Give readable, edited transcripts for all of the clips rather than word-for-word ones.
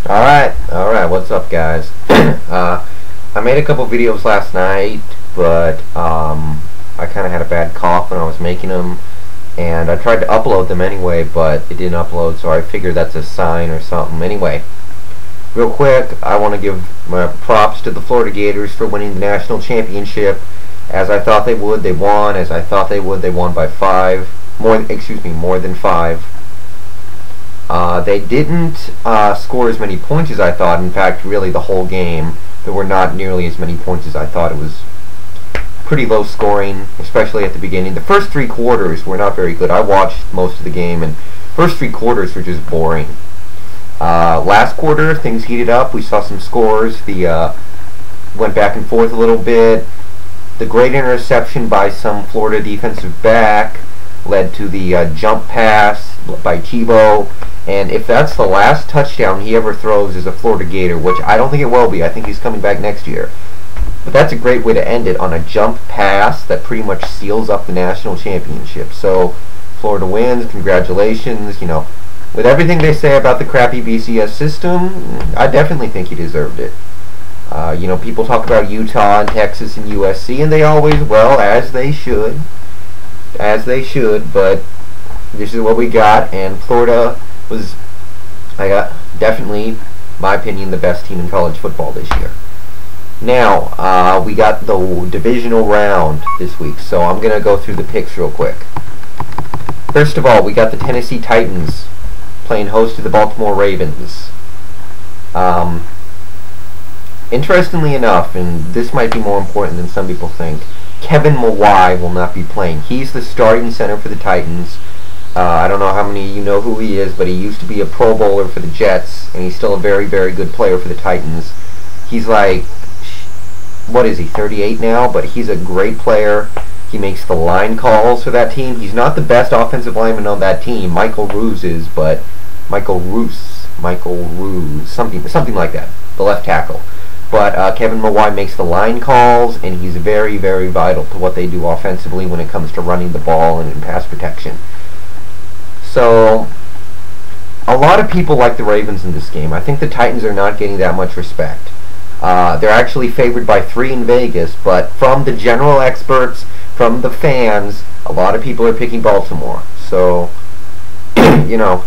Alright, what's up guys? I made a couple videos last night, but I kinda had a bad cough when I was making them, and I tried to upload them anyway, but it didn't upload, so I figured that's a sign or something. Anyway, real quick, I want to give my props to the Florida Gators for winning the national championship. As I thought they would, they won. As I thought they would, they won by more than 5. They didn't score as many points as I thought. In fact, really the whole game, there were not nearly as many points as I thought. It was pretty low scoring, especially at the beginning. The first 3 quarters were not very good. I watched most of the game, and first 3 quarters were just boring. Last quarter, things heated up. We saw some scores. Went back and forth a little bit. The great interception by some Florida defensive back led to the jump pass by Tebow. And if that's the last touchdown he ever throws as a Florida Gator, which I don't think it will be, I think he's coming back next year. But that's a great way to end it, on a jump pass that pretty much seals up the national championship. So Florida wins, congratulations. You know, with everything they say about the crappy BCS system, I definitely think he deserved it. You know, people talk about Utah and Texas and USC, and they always, well, as they should, but this is what we got, and Florida was, definitely, my opinion, the best team in college football this year. Now, we got the divisional round this week, so I'm going to go through the picks real quick. First of all, we got the Tennessee Titans playing host to the Baltimore Ravens. Interestingly enough, and this might be more important than some people think, Kevin Mawai will not be playing. He's the starting center for the Titans. I don't know how many of you know who he is, but he used to be a Pro Bowler for the Jets, and he's still a very, very good player for the Titans. He's like, what is he, 38 now? But he's a great player. He makes the line calls for that team. He's not the best offensive lineman on that team. Michael Roos is, but Michael Roos, something like that, the left tackle. But Kevin Mawai makes the line calls, and he's very, very vital to what they do offensively when it comes to running the ball and in pass protection. So, a lot of people like the Ravens in this game. I think the Titans are not getting that much respect. They're actually favored by 3 in Vegas, but from the general experts, from the fans, a lot of people are picking Baltimore. So, you know,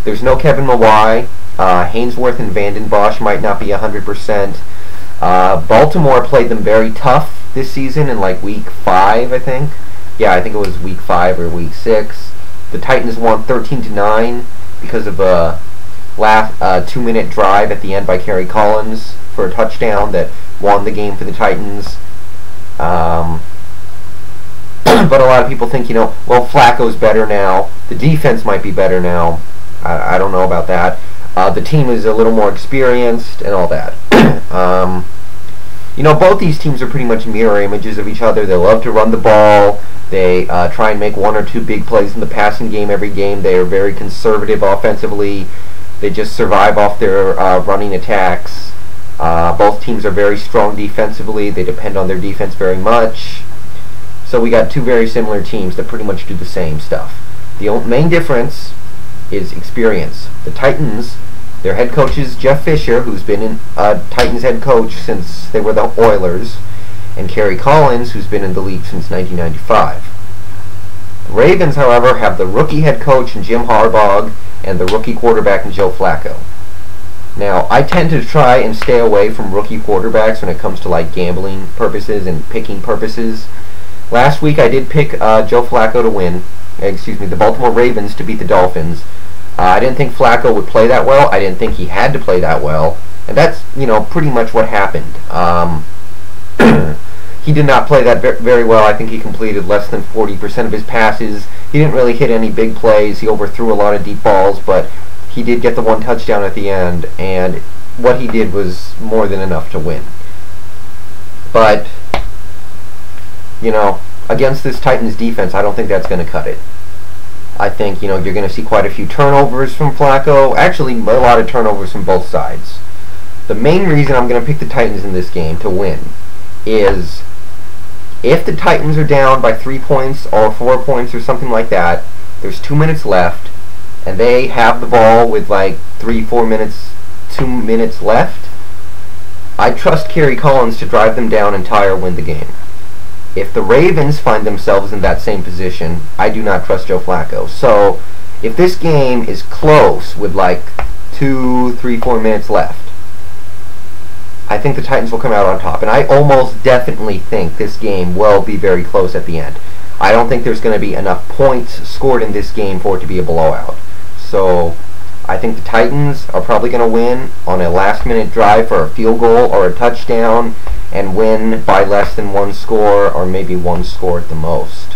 there's no Kevin Mawai. Hainsworth and Vanden Bosch might not be 100%. Baltimore played them very tough this season in like week 5, I think. Yeah, I think it was week 5 or week 6. The Titans won 13-9 because of a 2-minute drive at the end by Kerry Collins for a touchdown that won the game for the Titans. But a lot of people think, you know, well, Flacco's better now. The defense might be better now. I don't know about that. The team is a little more experienced and all that. You know, both these teams are pretty much mirror images of each other. They love to run the ball. They try and make 1 or 2 big plays in the passing game every game. They are very conservative offensively. They just survive off their running attacks. Both teams are very strong defensively. They depend on their defense very much. So we got 2 very similar teams that pretty much do the same stuff. The main difference is experience. The Titans, their head coach is Jeff Fisher, who's been Titans head coach since they were the Oilers, and Kerry Collins, who's been in the league since 1995. The Ravens, however, have the rookie head coach in Jim Harbaugh and the rookie quarterback in Joe Flacco. Now, I tend to try and stay away from rookie quarterbacks when it comes to like gambling purposes and picking purposes. Last week I did pick Joe Flacco to win. The Baltimore Ravens to beat the Dolphins. I didn't think Flacco would play that well. I didn't think he had to play that well. And that's, you know, pretty much what happened. He did not play that very well. I think he completed less than 40% of his passes. He didn't really hit any big plays. He overthrew a lot of deep balls, but he did get the 1 touchdown at the end, and what he did was more than enough to win. But, you know, against this Titans defense, I don't think that's going to cut it. I think, you know, you're going to see quite a few turnovers from Flacco. Actually, a lot of turnovers from both sides. The main reason I'm going to pick the Titans in this game to win is if the Titans are down by 3 points or 4 points or something like that, there's 2 minutes left, and they have the ball with like 3-4 minutes 2 minutes left, I trust Kerry Collins to drive them down and tie or win the game. If the Ravens find themselves in that same position, I do not trust Joe Flacco. So, if this game is close with like 2, 3, 4 minutes left, I think the Titans will come out on top. And I almost definitely think this game will be very close at the end. I don't think there's going to be enough points scored in this game for it to be a blowout. So, I think the Titans are probably going to win on a last-minute drive for a field goal or a touchdown and win by less than 1 score or maybe 1 score at the most.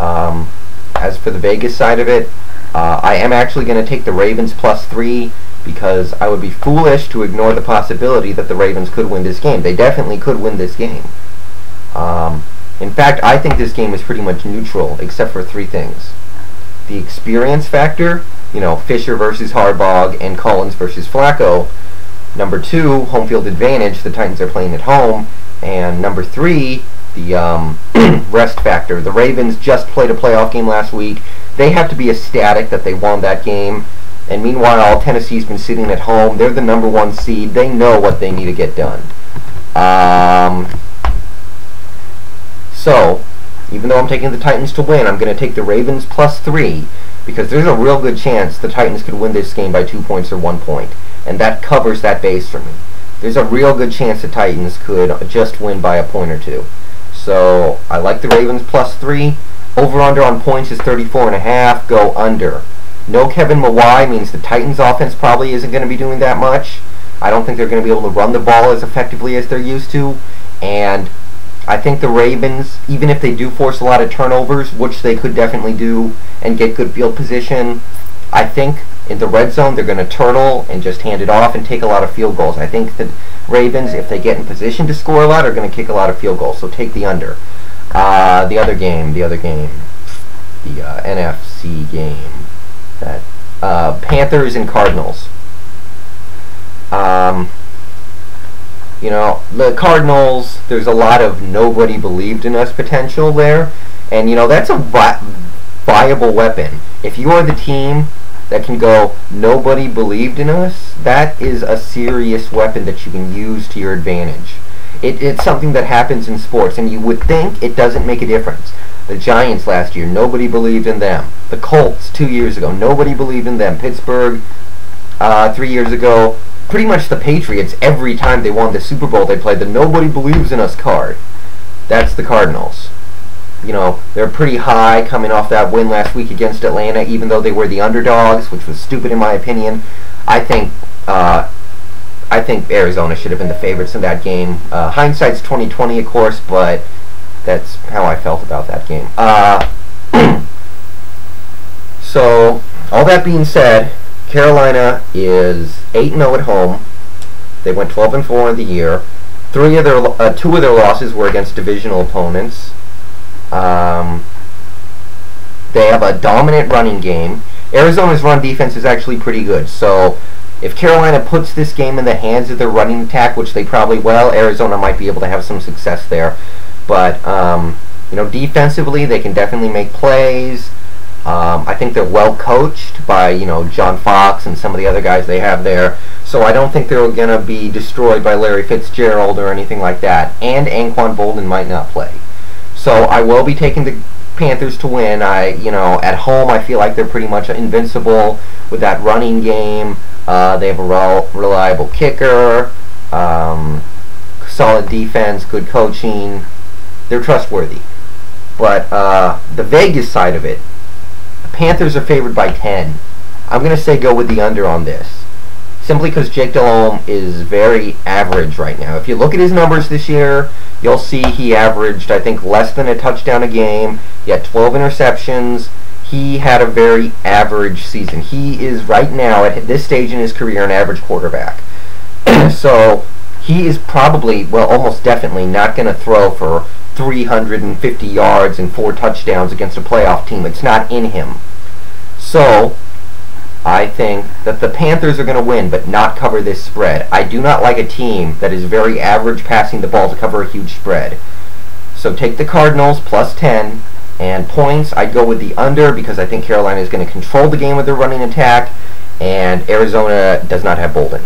As for the Vegas side of it, I am actually going to take the Ravens +3 because I would be foolish to ignore the possibility that the Ravens could win this game. They definitely could win this game. In fact, I think this game is pretty much neutral except for 3 things. The experience factor, you know, Fisher versus Harbaugh and Collins versus Flacco. Number 2, home field advantage, the Titans are playing at home. And number 3, the rest factor. The Ravens just played a playoff game last week. They have to be ecstatic that they won that game. And meanwhile, Tennessee's been sitting at home. They're the number 1 seed. They know what they need to get done. So, even though I'm taking the Titans to win, I'm going to take the Ravens +3 because there's a real good chance the Titans could win this game by 2 points or 1 point. And that covers that base for me. There's a real good chance the Titans could just win by a point or 2. So, I like the Ravens +3. Over-under on points is 34.5. Go under. No Kevin Mawai means the Titans offense probably isn't going to be doing that much. I don't think they're going to be able to run the ball as effectively as they're used to. And I think the Ravens, even if they do force a lot of turnovers, which they could definitely do, and get good field position, I think in the red zone they're going to turtle and just hand it off and take a lot of field goals. I think the Ravens, if they get in position to score a lot, are going to kick a lot of field goals. So take the under. The other game, the NFC game, that Panthers and Cardinals. You know, the Cardinals, there's a lot of nobody believed in us potential there. And, you know, that's a viable weapon. If you are the team that can go, nobody believed in us, that is a serious weapon that you can use to your advantage. It's something that happens in sports, and you would think it doesn't make a difference. The Giants last year, nobody believed in them. The Colts 2 years ago, nobody believed in them. Pittsburgh 3 years ago. Pretty much the Patriots, every time they won the Super Bowl, they played the nobody believes in us card. That's the Cardinals. You know, they're pretty high coming off that win last week against Atlanta, even though they were the underdogs, which was stupid in my opinion. I think Arizona should have been the favorites in that game. Hindsight's 20/20, of course, but that's how I felt about that game. So, all that being said, Carolina is 8-0 at home. They went 12-4 in the year. 2 of their losses were against divisional opponents. They have a dominant running game. Arizona's run defense is actually pretty good. So, if Carolina puts this game in the hands of their running attack, which they probably will, Arizona might be able to have some success there. But, you know, defensively, they can definitely make plays. I think they're well coached by, you know, John Fox and some of the other guys they have there. So I don't think they're going to be destroyed by Larry Fitzgerald or anything like that. And Anquan Bolden might not play. So I will be taking the Panthers to win. You know, at home I feel like they're pretty much invincible with that running game. They have a reliable kicker, solid defense, good coaching. They're trustworthy. But the Vegas side of it, the Panthers are favored by 10. I'm going to say go with the under on this. Simply because Jake Delhomme is very average right now. If you look at his numbers this year, you'll see he averaged, I think, less than a touchdown a game. He had 12 interceptions. He had a very average season. He is right now, at this stage in his career, an average quarterback. So he is probably, well, almost definitely not going to throw for 350 yards and 4 touchdowns against a playoff team. It's not in him. So I think that the Panthers are going to win but not cover this spread. I do not like a team that is very average passing the ball to cover a huge spread. So take the Cardinals plus 10, and points I'd go with the under because I think Carolina is going to control the game with their running attack, and Arizona does not have Bolden.